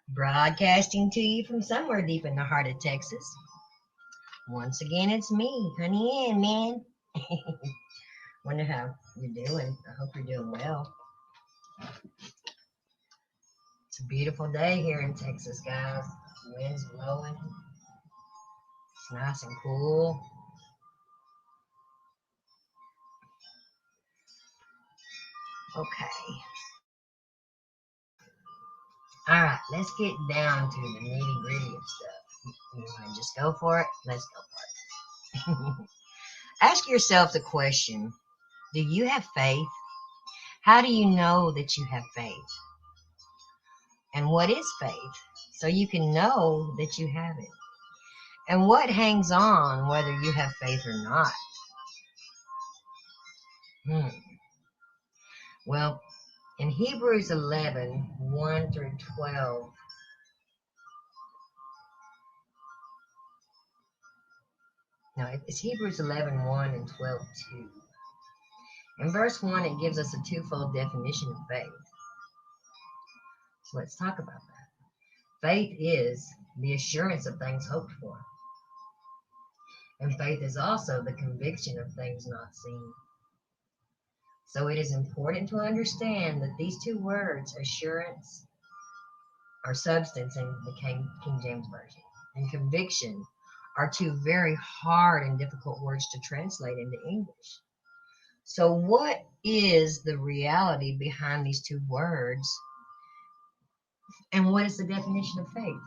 Broadcasting to you from somewhere deep in the heart of Texas. Once again, it's me, Honey Ann, man. Wonder how you're doing. I hope you're doing well. It's a beautiful day here in Texas, guys. The wind's blowing. It's nice and cool. Okay. All right, let's get down to the nitty gritty of stuff. You want to just go for it? Let's go for it. Ask yourself the question, do you have faith? How do you know that you have faith? And what is faith? So you can know that you have it. And what hangs on whether you have faith or not? Well, in Hebrews 11, 1 through 12, no, it's Hebrews 11, 1 and 12, 2. In verse 1, it gives us a twofold definition of faith. So let's talk about that. Faith is the assurance of things hoped for. And faith is also the conviction of things not seen. So it is important to understand that these two words, assurance or substance in the King James Version, and conviction, are two very hard and difficult words to translate into English. So what is the reality behind these two words? And what is the definition of faith?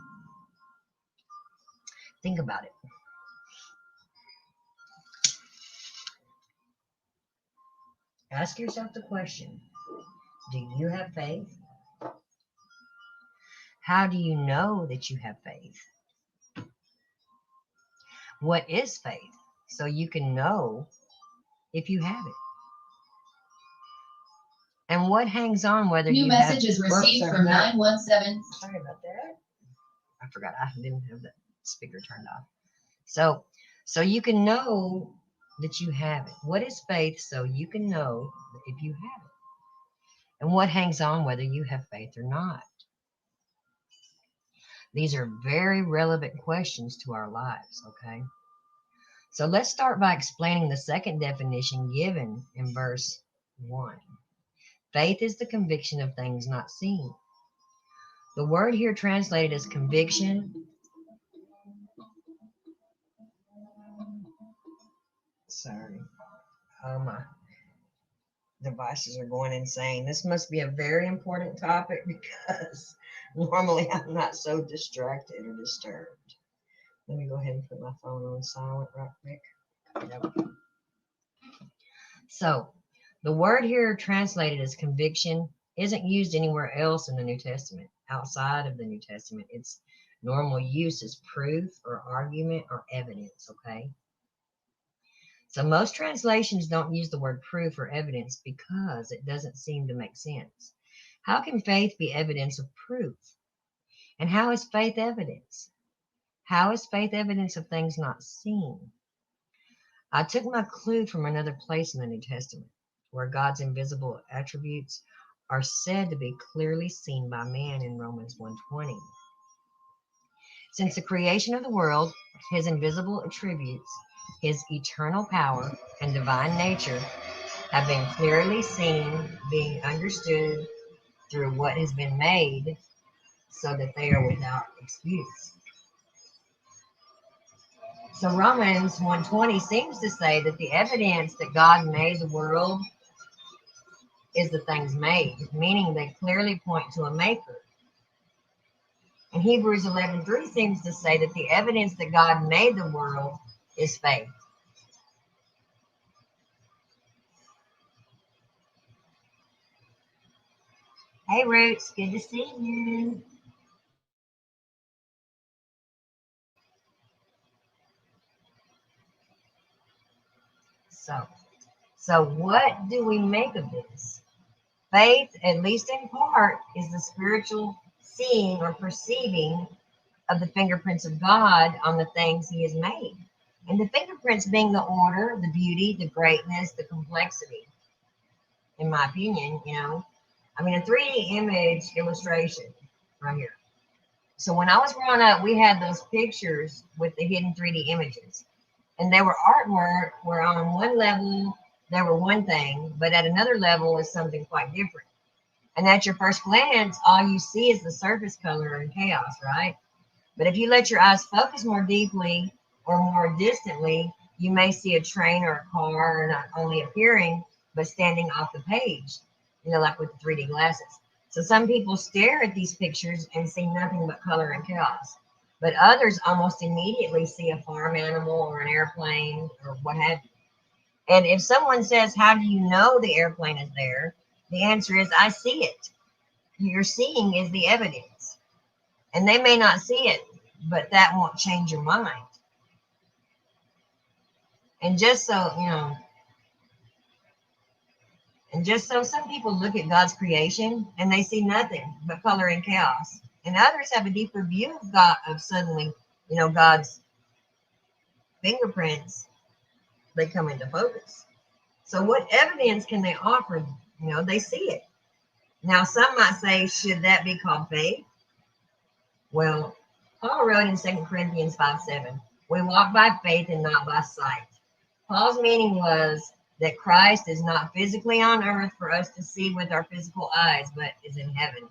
Think about it. Ask yourself the question, do you have faith? How do you know that you have faith? What is faith? So you can know if you have it. And what hangs on whether New you message have... is received from 917. Sorry about that. I forgot I didn't have the speaker turned off. So you can know that you have it. What is faith? So you can know if you have it. And what hangs on whether you have faith or not? These are very relevant questions to our lives, okay? So let's start by explaining the second definition given in verse 1. Faith is the conviction of things not seen. The word here translated as conviction. Sorry. Oh, my devices are going insane. This must be a very important topic because normally I'm not so distracted or disturbed. Let me go ahead and put my phone on silent right quick. There we go. So, the word here translated as conviction isn't used anywhere else in the New Testament. Outside of the New Testament, its normal use is proof or argument or evidence, okay? So most translations don't use the word proof or evidence because it doesn't seem to make sense. How can faith be evidence of proof? And how is faith evidence? How is faith evidence of things not seen? I took my clue from another place in the New Testament, where God's invisible attributes are said to be clearly seen by man in Romans 1:20. Since the creation of the world, his invisible attributes, his eternal power and divine nature have been clearly seen, being understood through what has been made, so that they are without excuse. So Romans 1:20 seems to say that the evidence that God made the world is the things made, meaning they clearly point to a maker. And Hebrews 11:3 seems to say that the evidence that God made the world is faith. Hey, Roots, good to see you. So what do we make of this? Faith, at least in part, is the spiritual seeing or perceiving of the fingerprints of God on the things he has made. And the fingerprints being the order, the beauty, the greatness, the complexity, in my opinion, I mean, a 3D image illustration right here. So when I was growing up, we had those pictures with the hidden 3D images. And they were artwork where on one level they were one thing, but at another level is something quite different. And at your first glance, all you see is the surface color and chaos, right? But if you let your eyes focus more deeply or more distantly, you may see a train or a car not only appearing, but standing off the page, like with the 3D glasses. So some people stare at these pictures and see nothing but color and chaos. But others almost immediately see a farm animal or an airplane or what have you. And if someone says, how do you know the airplane is there? The answer is, I see it. Your seeing is the evidence. And they may not see it, but that won't change your mind. And just so, some people look at God's creation and they see nothing but color and chaos. And others have a deeper view of God, of suddenly, God's fingerprints, they come into focus. So what evidence can they offer? They see it. Now, some might say, should that be called faith? Well, Paul wrote in 2 Corinthians 5:7, we walk by faith and not by sight. Paul's meaning was that Christ is not physically on earth for us to see with our physical eyes, but is in heaven.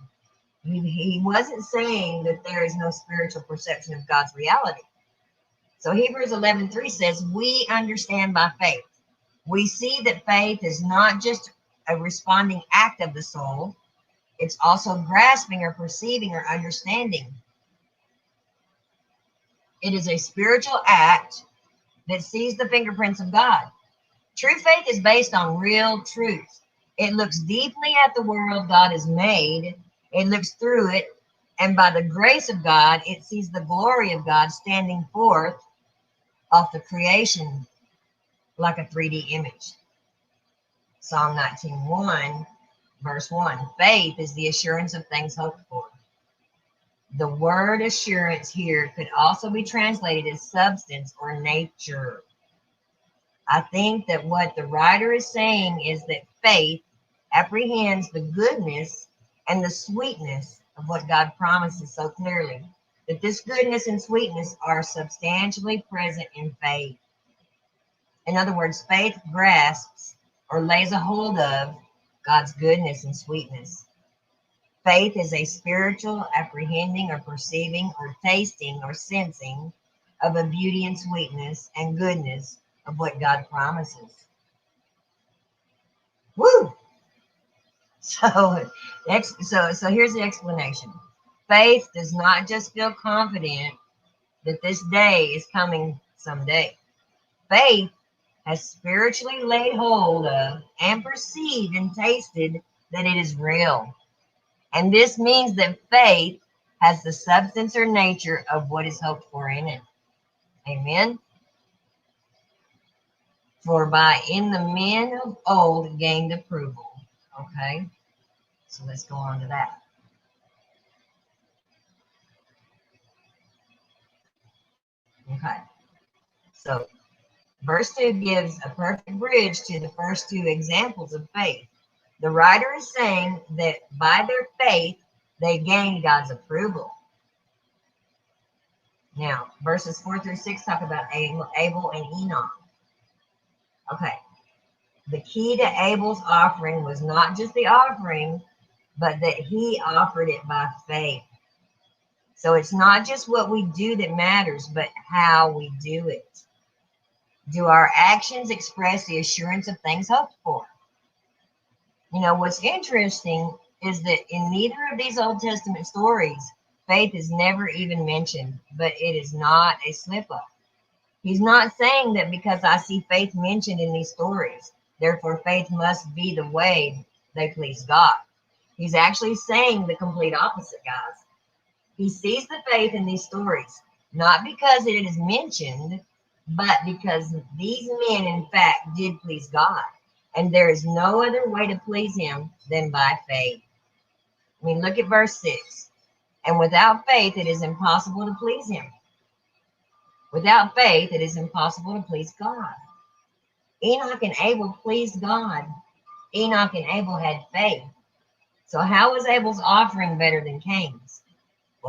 He wasn't saying that there is no spiritual perception of God's reality. So Hebrews 11:3 says, we understand by faith. We see that faith is not just a responding act of the soul, it's also grasping or perceiving or understanding. It is a spiritual act that sees the fingerprints of God. True faith is based on real truth. It looks deeply at the world God has made. It looks through it, and by the grace of God, it sees the glory of God standing forth off the creation like a 3D image. Psalm 19:1, verse 1. Faith is the assurance of things hoped for. The word assurance here could also be translated as substance or nature. I think that what the writer is saying is that faith apprehends the goodness and the sweetness of what God promises so clearly, that this goodness and sweetness are substantially present in faith. In other words, faith grasps or lays a hold of God's goodness and sweetness. Faith is a spiritual apprehending or perceiving or tasting or sensing of a beauty and sweetness and goodness of what God promises. Woo! So here's the explanation. Faith does not just feel confident that this day is coming someday. Faith has spiritually laid hold of and perceived and tasted that it is real. And this means that faith has the substance or nature of what is hoped for in it. Amen. For by in the men of old gained approval. Okay. So let's go on to that. Okay. So verse 2 gives a perfect bridge to the first two examples of faith. The writer is saying that by their faith, they gained God's approval. Now, verses 4-6 talk about Abel and Enoch. Okay. The key to Abel's offering was not just the offering, but that he offered it by faith. So it's not just what we do that matters, but how we do it. Do our actions express the assurance of things hoped for? What's interesting is that in neither of these Old Testament stories, faith is never even mentioned, but it is not a slip-up. He's not saying that because I see faith mentioned in these stories, therefore faith must be the way they please God. He's actually saying the complete opposite, guys. He sees the faith in these stories, not because it is mentioned, but because these men, in fact, did please God. And there is no other way to please him than by faith. I mean, look at verse 6. And without faith, it is impossible to please him. Without faith, it is impossible to please God. Enoch and Abel pleased God. Enoch and Abel had faith. So how was Abel's offering better than Cain's?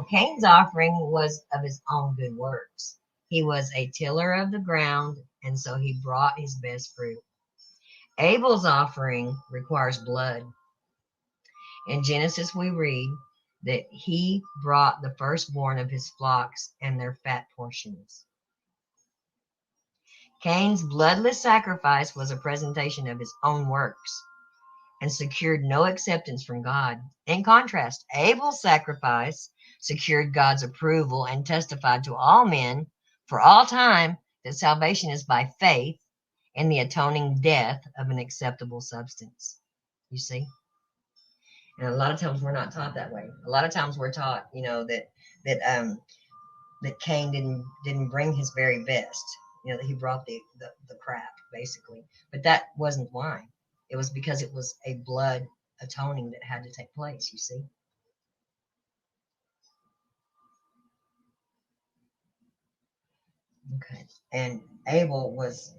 Well, Cain's offering was of his own good works. He was a tiller of the ground, and so he brought his best fruit. Abel's offering requires blood. In Genesis, we read that he brought the firstborn of his flocks and their fat portions. Cain's bloodless sacrifice was a presentation of his own works and secured no acceptance from God. In contrast, Abel's sacrifice secured God's approval and testified to all men for all time that salvation is by faith in the atoning death of an acceptable substance. You see? And a lot of times we're not taught that way. A lot of times we're taught, that Cain didn't bring his very best. That he brought the crap, basically. But that wasn't why. It was because it was a blood atoning that had to take place, you see. Okay. And Abel was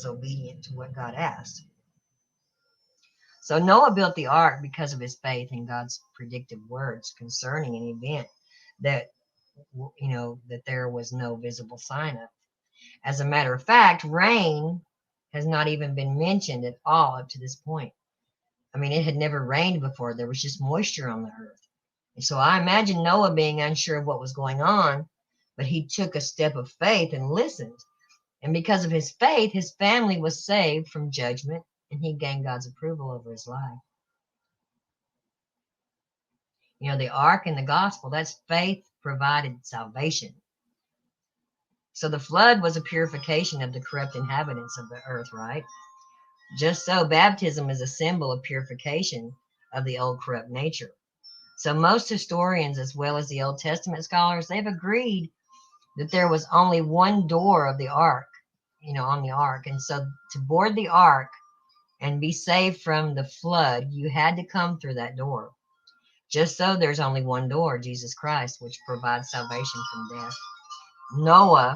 obedient to what God asked. So Noah built the ark because of his faith in God's predictive words concerning an event that there was no visible sign of. As a matter of fact, rain has not even been mentioned at all up to this point. I mean, it had never rained before. There was just moisture on the earth. And so I imagine Noah being unsure of what was going on, but he took a step of faith and listened. And because of his faith, his family was saved from judgment, and he gained God's approval over his life. The ark and the gospel, that's faith provided salvation. So the flood was a purification of the corrupt inhabitants of the earth, right? Just so, baptism is a symbol of purification of the old corrupt nature. So most historians, as well as the Old Testament scholars, they've agreed that there was only one door of the ark, on the ark. And so to board the ark and be saved from the flood, you had to come through that door. Just so, there's only one door, Jesus Christ, which provides salvation from death. Noah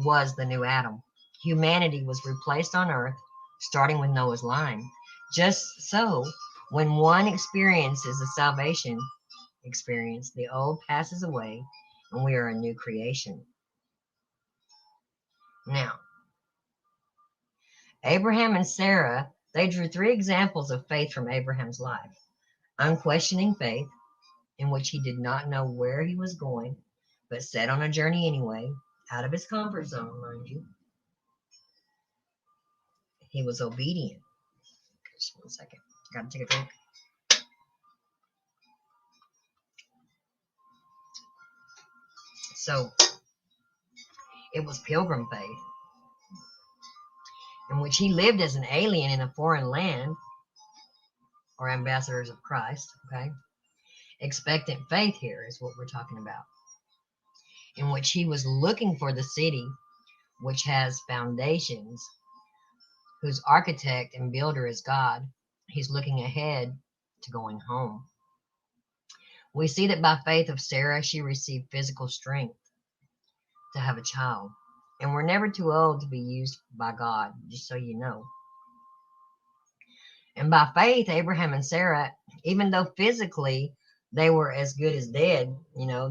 was the new Adam. Humanity was replaced on earth, starting with Noah's line. Just so, when one experiences a salvation experience, the old passes away and we are a new creation. Now, Abraham and Sarah, they drew 3 examples of faith from Abraham's life. Unquestioning faith, in which he did not know where he was going, but set on a journey anyway, out of his comfort zone, mind you. He was obedient. Just 1 second. Got to take a drink. So, it was pilgrim faith, in which he lived as an alien in a foreign land, or ambassadors of Christ, okay? Expectant faith here is what we're talking about, in which he was looking for the city which has foundations, whose architect and builder is God. He's looking ahead to going home. We see that by faith of Sarah, she received physical strength to have a child. And we're never too old to be used by God, just so you know. And by faith, Abraham and Sarah, even though physically they were as good as dead,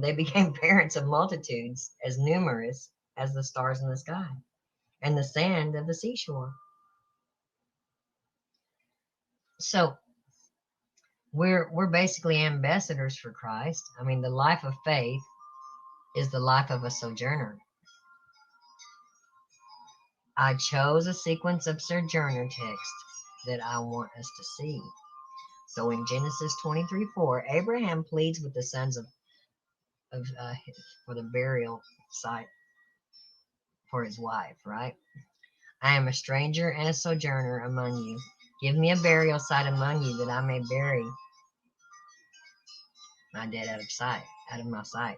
they became parents of multitudes as numerous as the stars in the sky and the sand of the seashore. So we're basically ambassadors for Christ. I mean, the life of faith is the life of a sojourner. I chose a sequence of sojourner texts that I want us to see. So in Genesis 23:4, Abraham pleads with the sons for the burial site for his wife, right? I am a stranger and a sojourner among you. Give me a burial site among you that I may bury my dead out of my sight.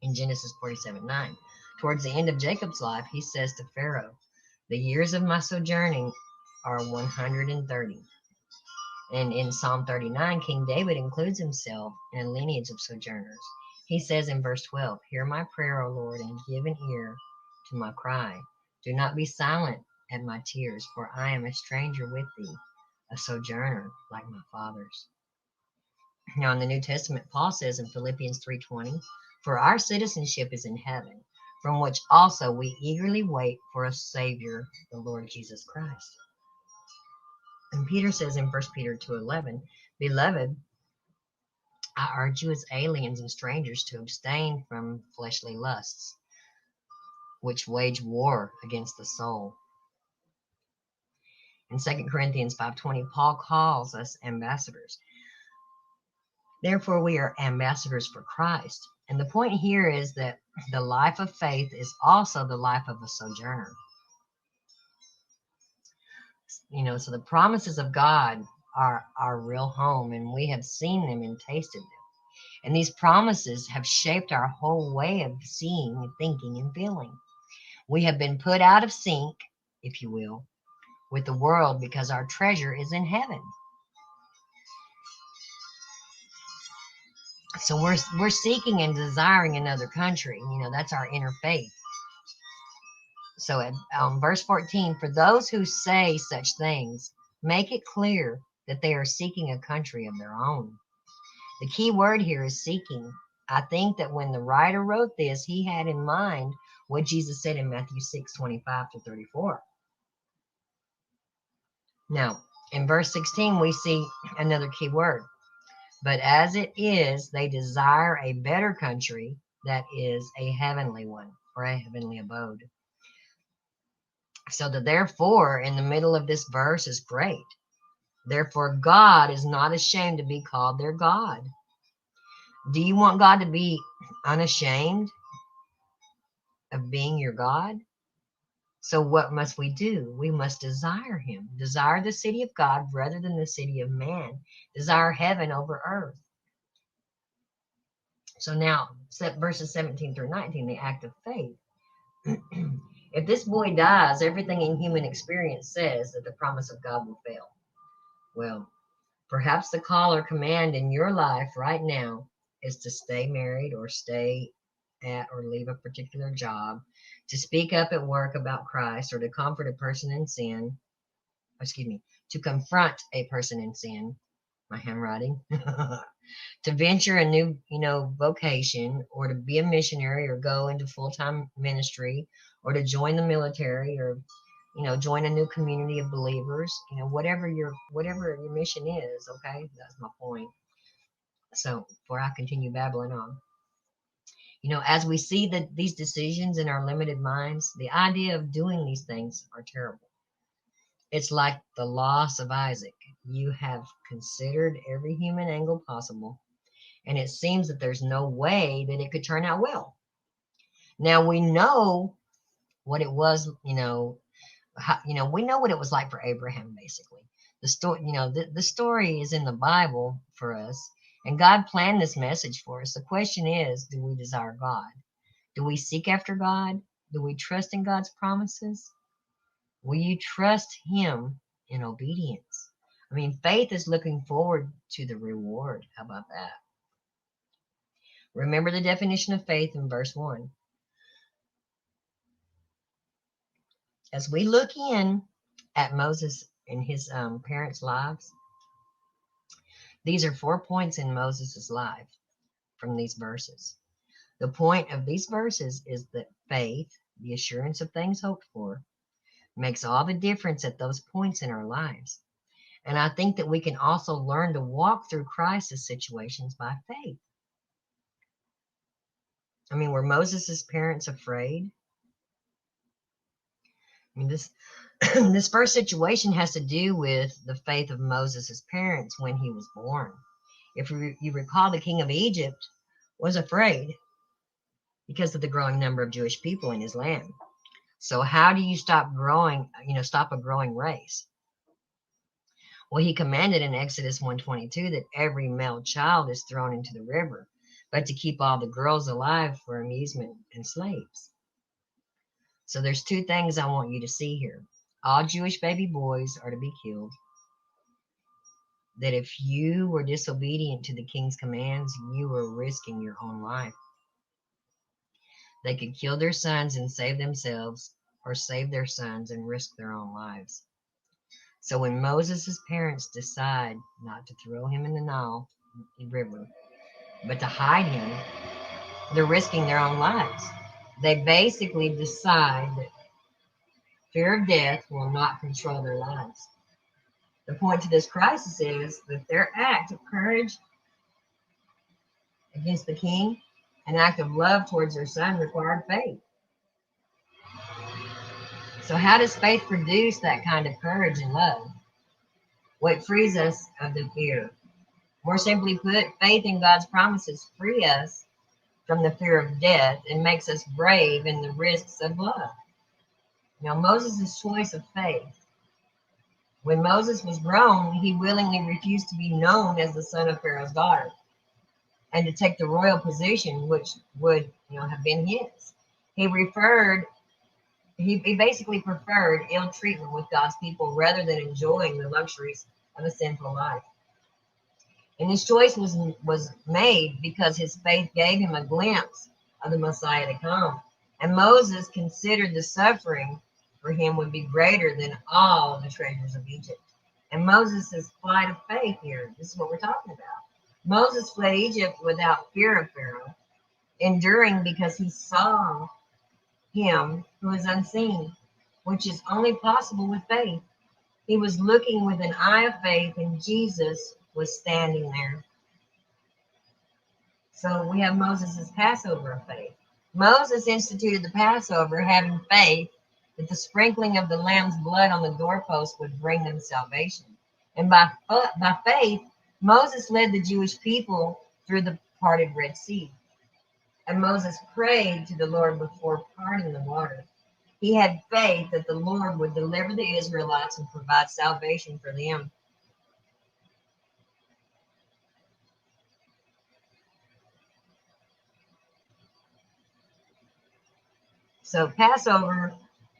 In Genesis 47:9, towards the end of Jacob's life, he says to Pharaoh, the years of my sojourning are 130. And in Psalm 39, King David includes himself in a lineage of sojourners. He says in verse 12, hear my prayer, O Lord, and give an ear to my cry. Do not be silent at my tears, for I am a stranger with thee, a sojourner like my fathers. Now, in the New Testament, Paul says in Philippians 3:20, "For our citizenship is in heaven, from which also we eagerly wait for a Savior, the Lord Jesus Christ." And Peter says in 1 Peter 2:11, "Beloved, I urge you as aliens and strangers to abstain from fleshly lusts, which wage war against the soul." In 2 Corinthians 5:20, Paul calls us ambassadors. Therefore, we are ambassadors for Christ. And the point here is that the life of faith is also the life of a sojourner. So the promises of God are our real home, and we have seen them and tasted them. And these promises have shaped our whole way of seeing, thinking, and feeling. We have been put out of sync, if you will, with the world because our treasure is in heaven. So we're seeking and desiring another country. That's our inner faith. So at verse 14, "For those who say such things, make it clear that they are seeking a country of their own." The key word here is seeking. I think that when the writer wrote this, he had in mind what Jesus said in Matthew 6:25-34. Now, in verse 16, we see another key word. "But as it is, they desire a better country, that is a heavenly one," or a heavenly abode. So the therefore in the middle of this verse is great. Therefore, God is not ashamed to be called their God. Do you want God to be unashamed of being your God? So what must we do? We must desire him. Desire the city of God rather than the city of man. Desire heaven over earth. So now, verses 17-19, the act of faith. If this boy dies, everything in human experience says that the promise of God will fail. Well, perhaps the call or command in your life right now is to stay married, or stay at or leave a particular job, to speak up at work about Christ, or to comfort a person in sin. To confront a person in sin. My handwriting. To venture a new, vocation, or to be a missionary, or go into full-time ministry, or to join the military, or join a new community of believers. Whatever your mission is. Okay, that's my point. So before I continue babbling on, as we see these decisions in our limited minds, the idea of doing these things are terrible. It's like the loss of Isaac. You have considered every human angle possible, and it seems that there's no way that it could turn out well. Now we know what it was, we know what it was like for Abraham, basically. The story, the story is in the Bible for us, and God planned this message for us. The question is, do we desire God? Do we seek after God? Do we trust in God's promises? Will you trust him in obedience? I mean, faith is looking forward to the reward. How about that? Remember the definition of faith in verse 1. As we look in at Moses and his parents' lives, these are 4 points in Moses' life from these verses. The point of these verses is that faith, the assurance of things hoped for, makes all the difference at those points in our lives. And I think that we can also learn to walk through crisis situations by faith. I mean, were Moses' parents afraid? I mean, this first situation has to do with the faith of Moses' parents when he was born. If you recall, the king of Egypt was afraid because of the growing number of Jewish people in his land. So how do you stop a growing race? Well, he commanded in Exodus 1:22 that every male child is thrown into the river, but to keep all the girls alive for amusement and slaves. So there's 2 things I want you to see here. All Jewish baby boys are to be killed. That if you were disobedient to the king's commands, you were risking your own life. They could kill their sons and save themselves, or save their sons and risk their own lives. So when Moses' parents decide not to throw him in the Nile, river. But to hide him, they're risking their own lives. They basically decide that fear of death will not control their lives. The point to this crisis is that their act of courage against the king, an act of love towards their son, required faith. So, how does faith produce that kind of courage and love? Well, it frees us of the fear. More simply put, faith in God's promises free us from the fear of death and makes us brave in the risks of love. Now, Moses' choice of faith. When Moses was grown, he willingly refused to be known as the son of Pharaoh's daughter and to take the royal position, which would, have been his. He basically preferred ill treatment with God's people rather than enjoying the luxuries of a sinful life. And his choice was made because his faith gave him a glimpse of the Messiah to come. And Moses considered the suffering for him would be greater than all the treasures of Egypt. And Moses' flight of faith here, this is what we're talking about. Moses fled Egypt without fear of Pharaoh, enduring because he saw him who is unseen, which is only possible with faith. He was looking with an eye of faith, and Jesus was standing there. So we have Moses' Passover of faith. Moses instituted the Passover having faith that the sprinkling of the lamb's blood on the doorpost would bring them salvation. And by faith, Moses led the Jewish people through the parted Red Sea. And Moses prayed to the Lord before parting the water. He had faith that the Lord would deliver the Israelites and provide salvation for them. So Passover,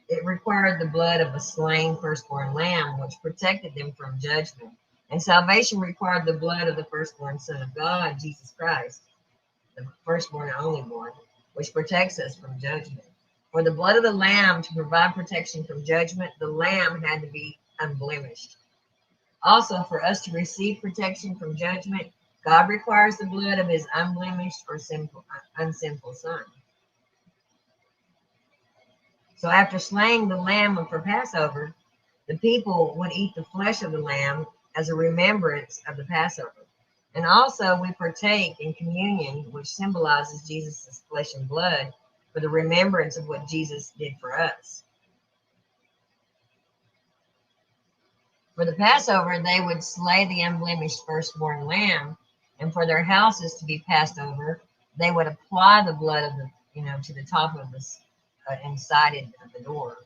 it required the blood of a slain firstborn lamb, which protected them from judgment. And salvation required the blood of the firstborn Son of God, Jesus Christ, the firstborn and only born, which protects us from judgment. For the blood of the lamb to provide protection from judgment, the lamb had to be unblemished. Also, for us to receive protection from judgment, God requires the blood of his unblemished or unsinful Son. So after slaying the lamb for Passover, the people would eat the flesh of the lamb as a remembrance of the Passover. And also we partake in communion, which symbolizes Jesus' flesh and blood, for the remembrance of what Jesus did for us. For the Passover, they would slay the unblemished firstborn lamb, and for their houses to be passed over, they would apply the blood of the, to the top of the inside of the door.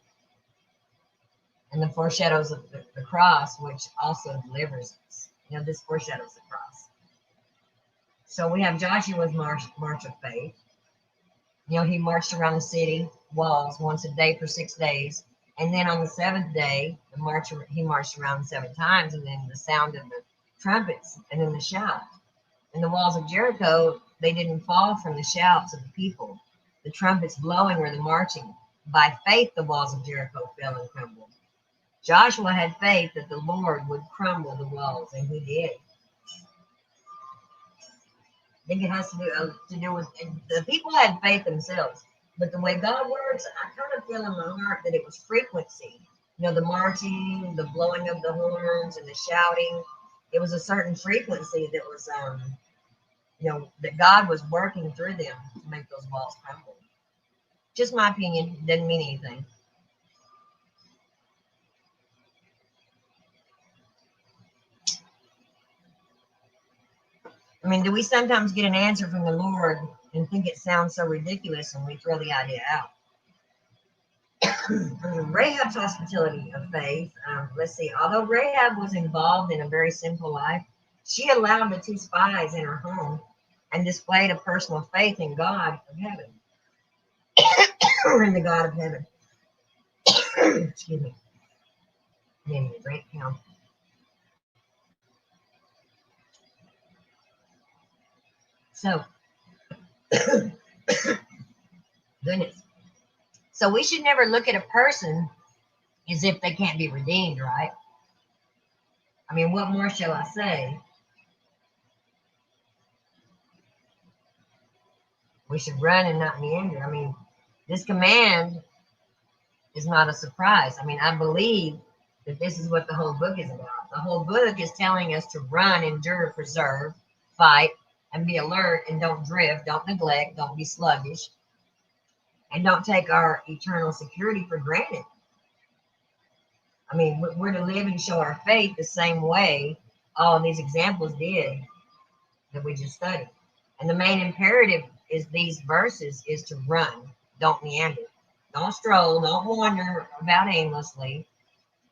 And the foreshadows of the cross, which also delivers us. This foreshadows the cross. So we have Joshua's march of faith. He marched around the city walls once a day for 6 days. And then on the seventh day, he marched around 7 times, and then the sound of the trumpets, and then the shout. And the walls of Jericho, they didn't fall from the shouts of the people, the trumpets blowing or the marching. By faith, the walls of Jericho fell and crumbled. Joshua had faith that the Lord would crumble the walls, and he did. I think it has to do with the people had faith themselves, but the way God works, I kind of feel in my heart that it was frequency. The marching, the blowing of the horns, and the shouting. It was a certain frequency that was, that God was working through them to make those walls crumble. Just my opinion, doesn't mean anything. Do we sometimes get an answer from the Lord and think it sounds so ridiculous and we throw the idea out? Rahab's hospitality of faith. Let's see. Although Rahab was involved in a very simple life, she allowed the 2 spies in her home and displayed a personal faith in God of heaven. Or in the God of heaven. Excuse me. I need a drink now. So, goodness. So we should never look at a person as if they can't be redeemed, right? What more shall I say? We should run and not meander. I mean, this command is not a surprise. I mean, I believe that this is what the whole book is about. The whole book is telling us to run, endure, preserve, fight, and be alert, and don't drift, don't neglect, don't be sluggish, and don't take our eternal security for granted. I mean, we're to live and show our faith the same way all of these examples did that we just studied. And the main imperative is these verses is to run, don't meander, don't stroll, don't wander about aimlessly.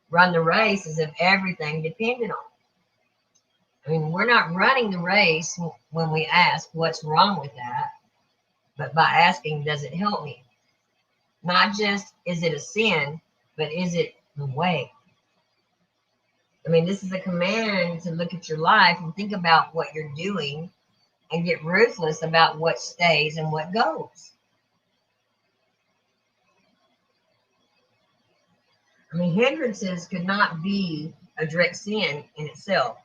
Run the race as if everything depended on it. I mean, we're not running the race when we ask what's wrong with that, but by asking, does it help me? Not just is it a sin, but is it the way? I mean, this is a command to look at your life and think about what you're doing and get ruthless about what stays and what goes. I mean, hindrances could not be a direct sin in itself,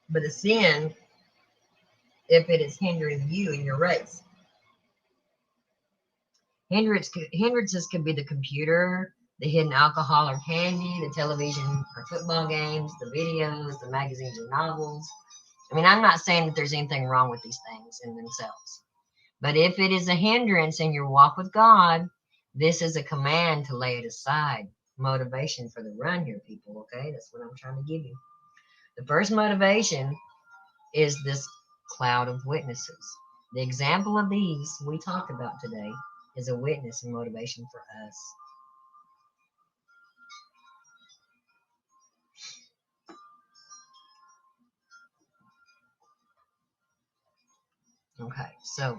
but a sin if it is hindering you in your race. Hindrances could be the computer, the hidden alcohol or candy, the television or football games, the videos, the magazines or novels. I mean, I'm not saying that there's anything wrong with these things in themselves, but if it is a hindrance in your walk with God, this is a command to lay it aside. Motivation for the run here, people, okay? That's what I'm trying to give you. The first motivation is this cloud of witnesses. The example of these we talked about today is a witness and motivation for us. Okay, so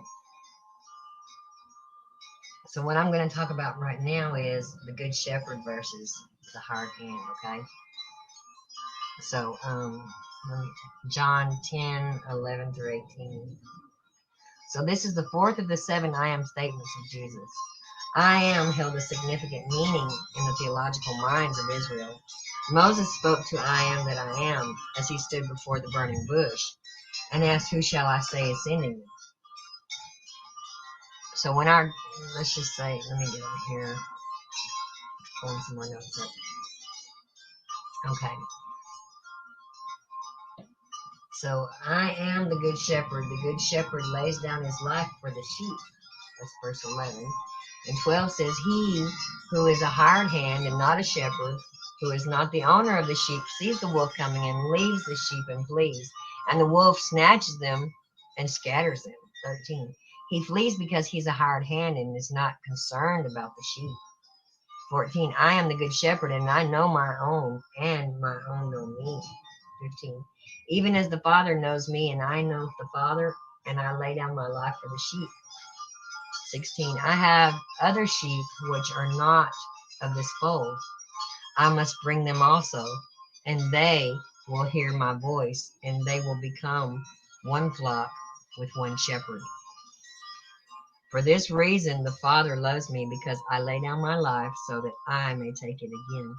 what I'm going to talk about right now is the Good Shepherd versus the hired hand, okay? So, John 10:11 through 18. So this is the fourth of the 7 I am statements of Jesus. I am held a significant meaning in the theological minds of Israel. Moses spoke to I am that I am as he stood before the burning bush and asked, who shall I say is sending me? So when let's just say, let me get over here, pulling some more notes up. Okay. So I am the good shepherd. The good shepherd lays down his life for the sheep. That's verse 11. And 12 says, he who is a hired hand and not a shepherd, who is not the owner of the sheep, sees the wolf coming and leaves the sheep and flees. And the wolf snatches them and scatters them. 13. He flees because he's a hired hand and is not concerned about the sheep. 14. I am the good shepherd, and I know my own, and my own know me. 15. Even as the Father knows me, and I know the Father, and I lay down my life for the sheep. 16. I have other sheep which are not of this fold. I must bring them also, and they will hear my voice, and they will become one flock with one shepherd. For this reason the Father loves me, because I lay down my life so that I may take it again.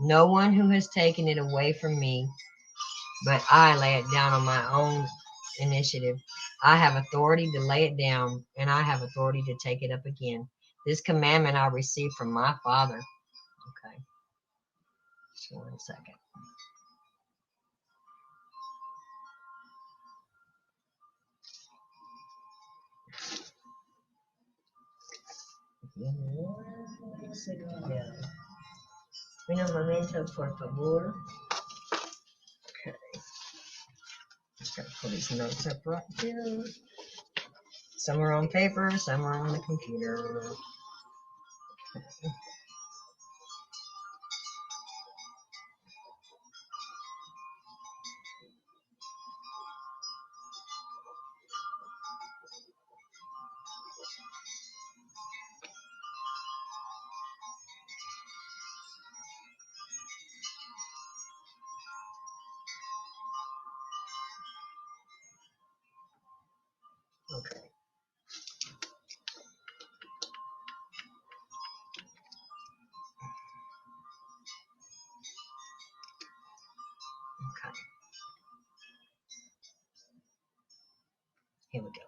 No one who has taken it away from me, but I lay it down on my own initiative. I have authority to lay it down, and I have authority to take it up again. This commandment I received from my Father. Okay, just 1 second. Un momento, por favor. Okay. Just gotta pull these notes up right here. Some are on paper, some are on the computer. Okay. Okay. Here we go.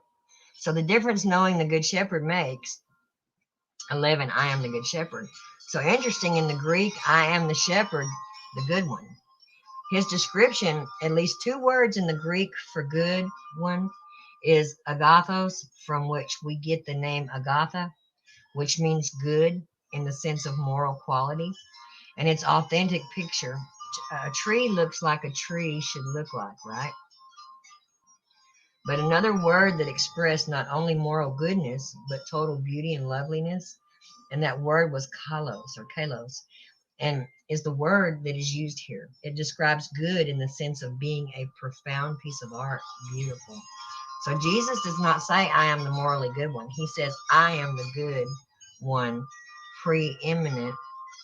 So the difference knowing the good shepherd makes, 11, I am the good shepherd. So interesting, in the Greek, I am the shepherd, the good one. His description, at least 2 words in the Greek for good one, is agathos, from which we get the name Agatha, which means good in the sense of moral quality. And its authentic picture. A tree looks like a tree should look like, right? But another word that expressed not only moral goodness, but total beauty and loveliness, and that word was kalos, and is the word that is used here. It describes good in the sense of being a profound piece of art, beautiful. So Jesus does not say, I am the morally good one. He says, I am the good one, preeminent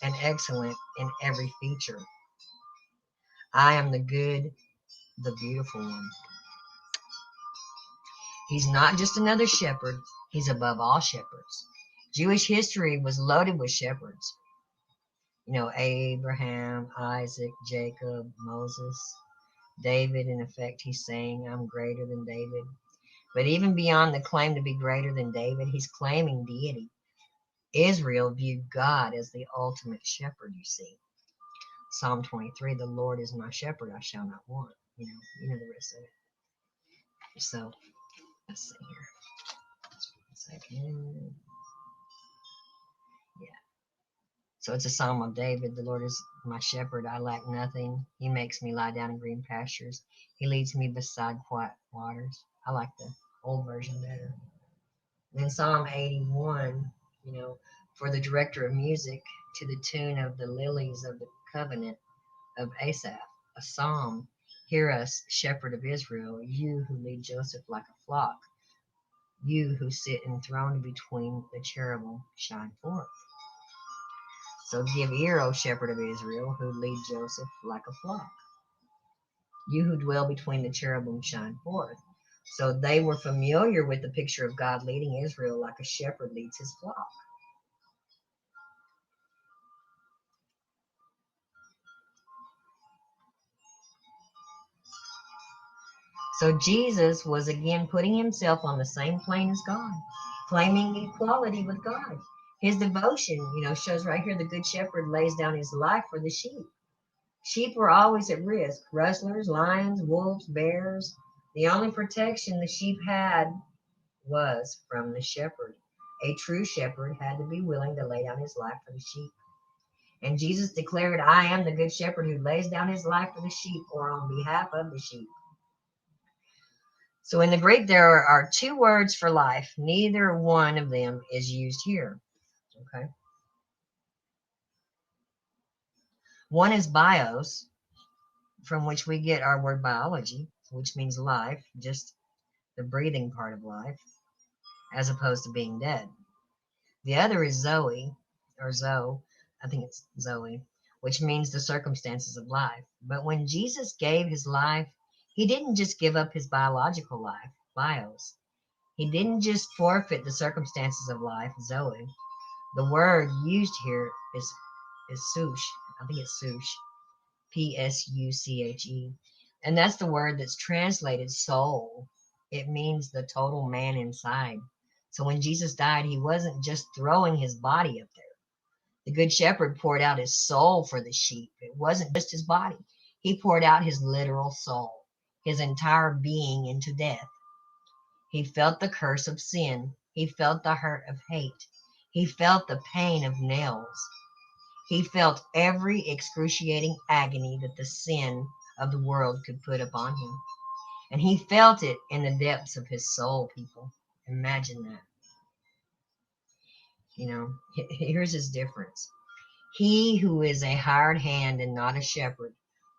and excellent in every feature. I am the good, the beautiful one. He's not just another shepherd. He's above all shepherds. Jewish history was loaded with shepherds. You know, Abraham, Isaac, Jacob, Moses, David. In effect, he's saying, I'm greater than David. But even beyond the claim to be greater than David, he's claiming deity. Israel viewed God as the ultimate shepherd, you see. Psalm 23, the Lord is my shepherd, I shall not want. You know the rest of it. So, let's see here. Just 1 second. Yeah. So it's a Psalm of David. The Lord is my shepherd, I lack nothing. He makes me lie down in green pastures. He leads me beside quiet waters. I like the old version better. Then Psalm 81, for the director of music, to the tune of the lilies of the covenant of Asaph, a psalm. Hear us, shepherd of Israel, you who lead Joseph like a flock, you who sit enthroned between the cherubim, shine forth. So give ear, O shepherd of Israel, who lead Joseph like a flock. You who dwell between the cherubim, shine forth. So they were familiar with the picture of God leading Israel like a shepherd leads his flock. So Jesus was again putting himself on the same plane as God, claiming equality with God. His devotion, shows right here, the good shepherd lays down his life for the sheep. Sheep were always at risk. Rustlers, lions, wolves, bears. The only protection the sheep had was from the shepherd. A true shepherd had to be willing to lay down his life for the sheep. And Jesus declared, I am the good shepherd who lays down his life for the sheep, or on behalf of the sheep. So in the Greek, there are 2 words for life. Neither one of them is used here. Okay. One is bios, from which we get our word biology, which means life, just the breathing part of life, as opposed to being dead. The other is Zoe, or Zoe, I think it's Zoe, which means the circumstances of life. But when Jesus gave his life, he didn't just give up his biological life, bios. He didn't just forfeit the circumstances of life, Zoe. The word used here is sush. I think it's sush, P-S-U-C-H-E. And that's the word that's translated soul. It means the total man inside. So when Jesus died, he wasn't just throwing his body up there. The good shepherd poured out his soul for the sheep. It wasn't just his body. He poured out his literal soul, his entire being into death. He felt the curse of sin. He felt the hurt of hate. He felt the pain of nails. He felt every excruciating agony that the sin of the world could put upon him. And he felt it in the depths of his soul, people. Imagine that. Here's his difference. He who is a hired hand and not a shepherd,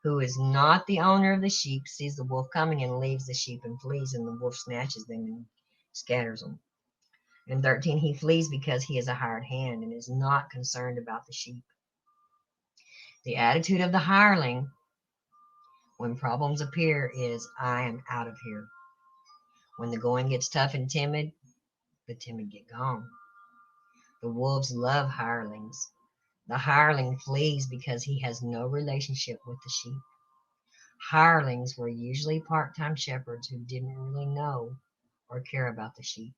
who is not the owner of the sheep, sees the wolf coming and leaves the sheep and flees, and the wolf snatches them and scatters them. In 13, he flees because he is a hired hand and is not concerned about the sheep. The attitude of the hireling when problems appear is, I am out of here. When the going gets tough and timid, the timid get gone. The wolves love hirelings. The hireling flees because he has no relationship with the sheep. Hirelings were usually part-time shepherds who didn't really know or care about the sheep.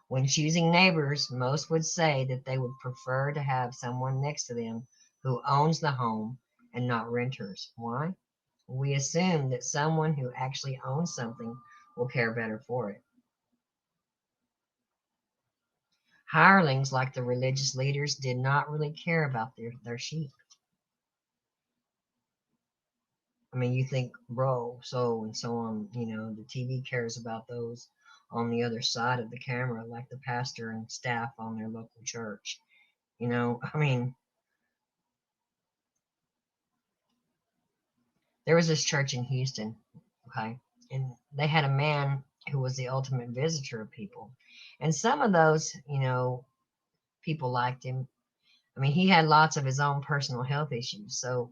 When choosing neighbors, most would say that they would prefer to have someone next to them who owns the home and not renters. Why? We assume that someone who actually owns something will care better for it. Hirelings, like the religious leaders, did not really care about their sheep. I mean, you think, bro, so and so on, the TV cares about those on the other side of the camera, like the pastor and staff on their local church. I mean, there was this church in Houston, okay, and they had a man who was the ultimate visitor of people. And some of those, people liked him. I mean, he had lots of his own personal health issues, so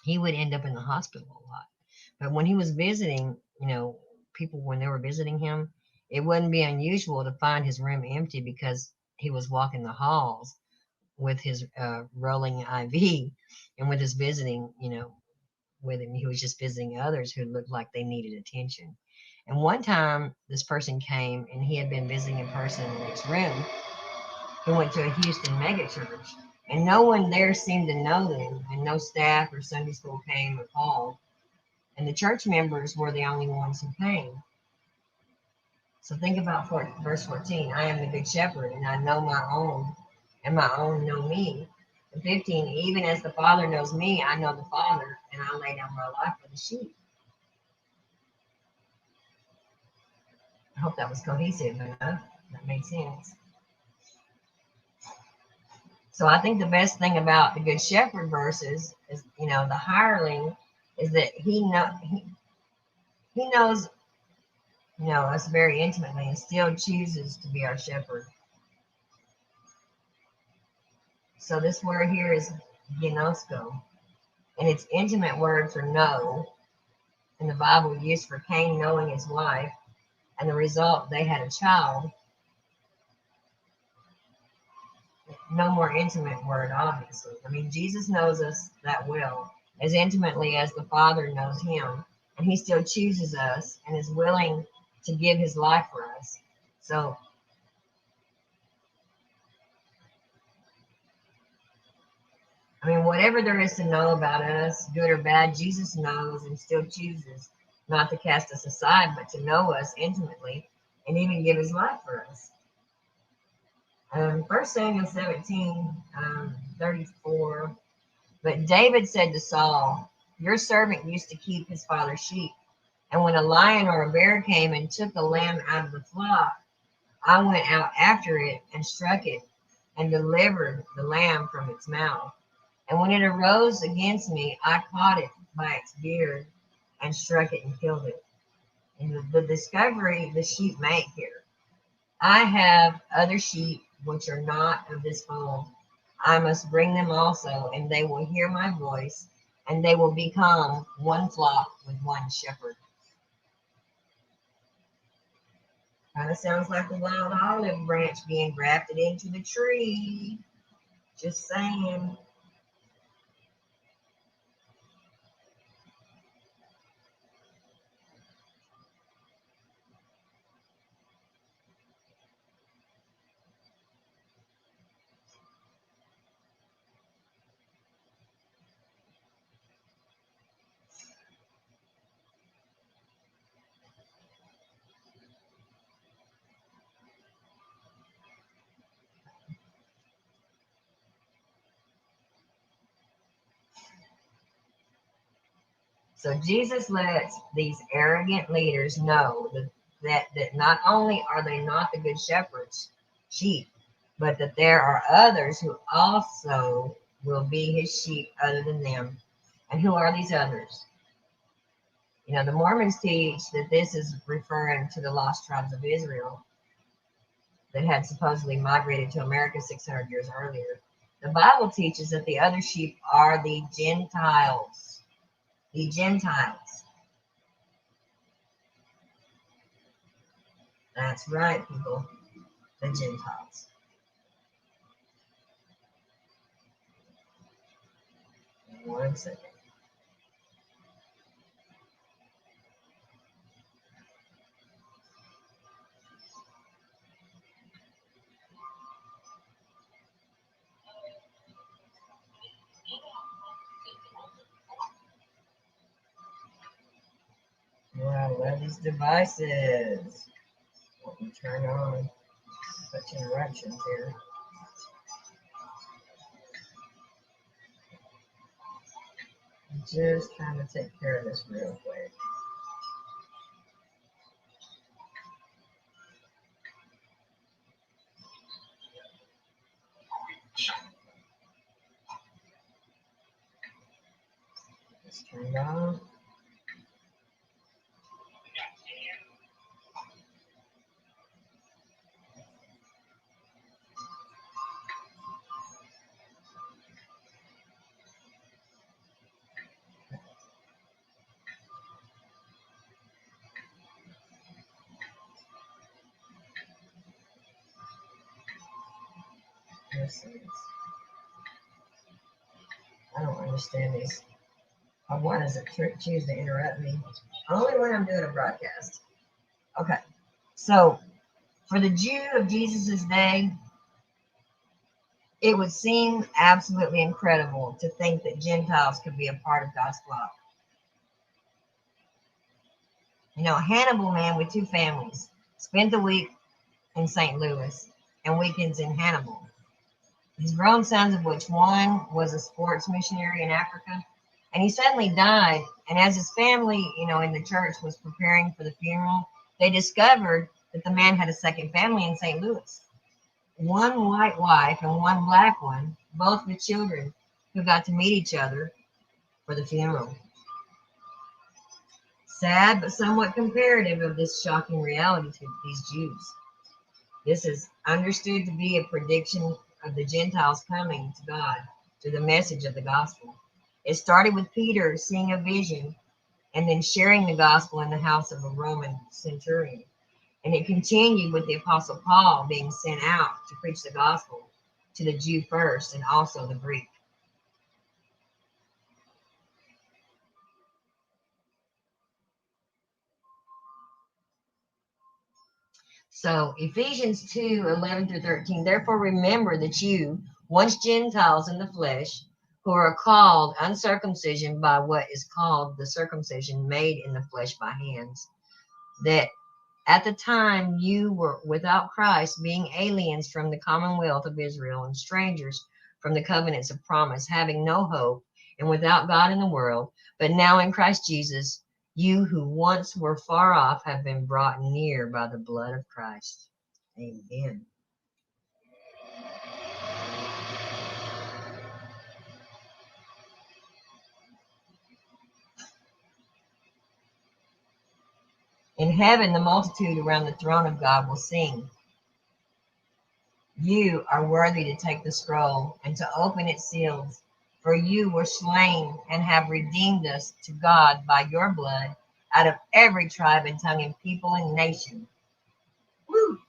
he would end up in the hospital a lot. But when he was visiting, people, when they were visiting him, it wouldn't be unusual to find his room empty because he was walking the halls with his rolling IV and with his visiting, with him. He was just visiting others who looked like they needed attention. And one time, this person came and he had been visiting a person in the next room who went to a Houston megachurch. And no one there seemed to know them, and no staff or Sunday school came or called. And the church members were the only ones who came. So think about verse 14. I am the good shepherd, and I know my own, and my own know me. And 15, even as the Father knows me, I know the Father, and I lay down my life for the sheep. I hope that was cohesive enough. That made sense. So I think the best thing about the Good Shepherd verses is, the hireling, is that he knows, us very intimately and still chooses to be our shepherd. So this word here is ginosko, and it's intimate word for know in the Bible used for Cain knowing his wife, and the result, they had a child. No more intimate word, obviously. I mean, Jesus knows us that well, as intimately as the Father knows him, and he still chooses us and is willing to give his life for us. So, I mean, whatever there is to know about us, good or bad, Jesus knows and still chooses not to cast us aside, but to know us intimately and even give his life for us. 1 Samuel 17, 34. But David said to Saul, your servant used to keep his father's sheep. And when a lion or a bear came and took a lamb out of the flock, I went out after it and struck it and delivered the lamb from its mouth. And when it arose against me, I caught it by its beard and struck it and killed it. And the discovery the sheep make here. I have other sheep which are not of this fold. I must bring them also, and they will hear my voice, and they will become one flock with one shepherd. Kind of sounds like the wild olive branch being grafted into the tree. Just saying. So Jesus lets these arrogant leaders know that not only are they not the good shepherd's sheep, but that there are others who also will be his sheep other than them. And who are these others? The Mormons teach that this is referring to the lost tribes of Israel that had supposedly migrated to America 600 years earlier. The Bible teaches that the other sheep are the Gentiles. The Gentiles. That's right, people. The Gentiles. One second. I love these devices. Let me turn on such interruptions here. I'm just trying to take care of this real quick. Let's turn it on. I don't understand these. Why does it choose to interrupt me? Only when I'm doing a broadcast. Okay. So, for the Jew of Jesus' day, it would seem absolutely incredible to think that Gentiles could be a part of God's flock. You know, a Hannibal man with 2 families spent the week in St. Louis and weekends in Hannibal. His grown sons, of which one was a sports missionary in Africa, and he suddenly died. And as his family, in the church was preparing for the funeral, they discovered that the man had a second family in St. Louis. One white wife and one black one, both with children, who got to meet each other for the funeral. Sad but somewhat comparative of this shocking reality to these Jews. This is understood to be a prediction of the Gentiles coming to God through the message of the gospel. It started with Peter seeing a vision and then sharing the gospel in the house of a Roman centurion. And it continued with the Apostle Paul being sent out to preach the gospel to the Jew first and also the Greek. So Ephesians 2:11-13, therefore remember that you, once Gentiles in the flesh, who are called uncircumcision by what is called the circumcision made in the flesh by hands, that at the time you were without Christ, being aliens from the commonwealth of Israel and strangers from the covenants of promise, having no hope and without God in the world, but now in Christ Jesus, you who once were far off have been brought near by the blood of Christ. Amen. In heaven, the multitude around the throne of God will sing. You are worthy to take the scroll and to open its seals, for you were slain and have redeemed us to God by your blood out of every tribe and tongue and people and nation. Woo!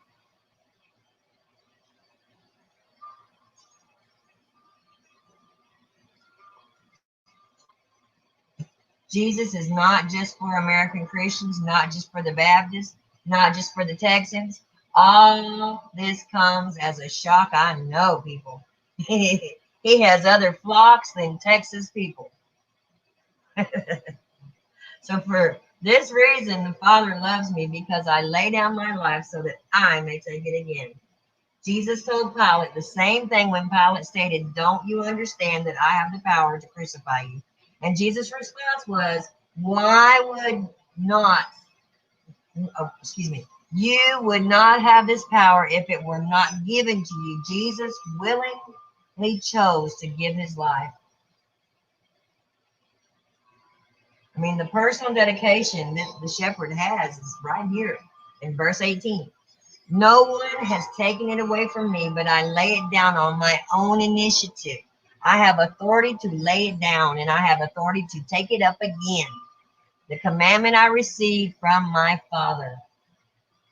Jesus is not just for American Christians, not just for the Baptists, not just for the Texans. All this comes as a shock, I know, people. He has other flocks than Texas people. So for this reason, the Father loves me, because I lay down my life so that I may take it again. Jesus told Pilate the same thing when Pilate stated, don't you understand that I have the power to crucify you? And Jesus' response was, why would not, you would not have this power if it were not given to you. Jesus willingly chose to give his life. I mean, the personal dedication that the shepherd has is right here in verse 18. No one has taken it away from me, but I lay it down on my own initiative. I have authority to lay it down, and I have authority to take it up again. The commandment I received from my Father.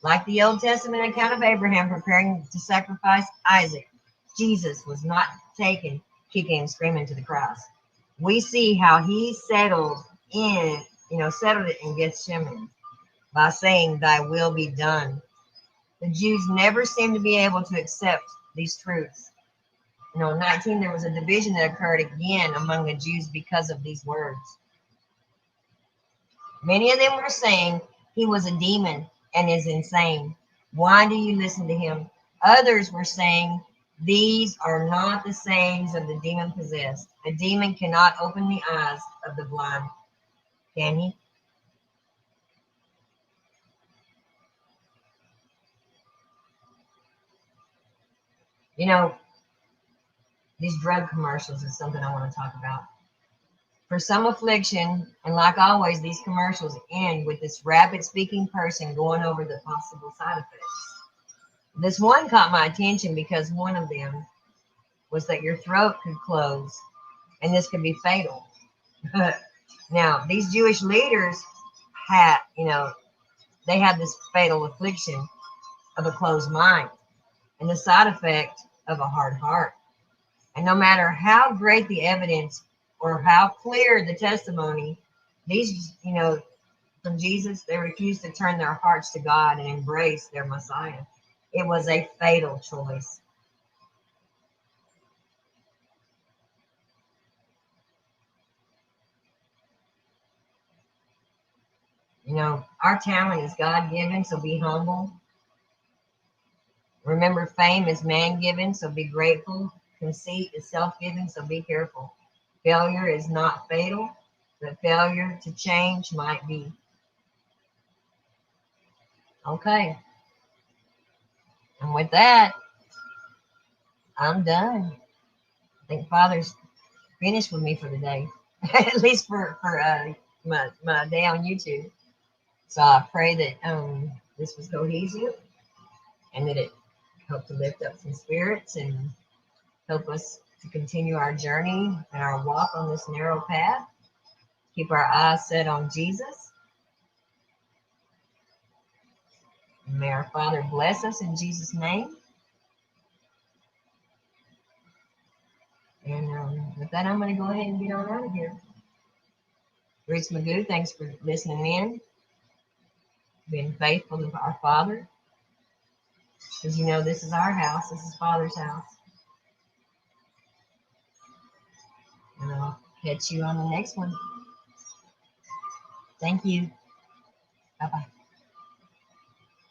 Like the Old Testament account of Abraham preparing to sacrifice Isaac, Jesus was not taken kicking and screaming to the cross. We see how he settled it in Gethsemane by saying, thy will be done. The Jews never seemed to be able to accept these truths. In 19, there was a division that occurred again among the Jews because of these words. Many of them were saying, he was a demon and is insane. Why do you listen to him? Others were saying, these are not the sayings of the demon possessed. A demon cannot open the eyes of the blind, can he? You know, these drug commercials is something I want to talk about. For some affliction, and like always, these commercials end with this rapid speaking person going over the possible side effects. This one caught my attention because one of them was that your throat could close and this could be fatal. Now, these Jewish leaders had, they had this fatal affliction of a closed mind and the side effect of a hard heart. And no matter how great the evidence or how clear the testimony, these, from Jesus, they refused to turn their hearts to God and embrace their Messiah. It was a fatal choice. Our talent is God given, so be humble. Remember, fame is man given, so be grateful. Conceit is self given, so be careful. Failure is not fatal, but failure to change might be. Okay. And with that, I'm done. I think Father's finished with me for the day, at least for my day on YouTube. So I pray that this was cohesive and that it helped to lift up some spirits and help us to continue our journey and our walk on this narrow path. Keep our eyes set on Jesus. And may our Father bless us in Jesus' name. And with that, I'm going to go ahead and get on out of here. Reese Magoo, thanks for listening in, being faithful to our Father. Because this is our house. This is Father's house. And I'll catch you on the next one. Thank you. Bye-bye.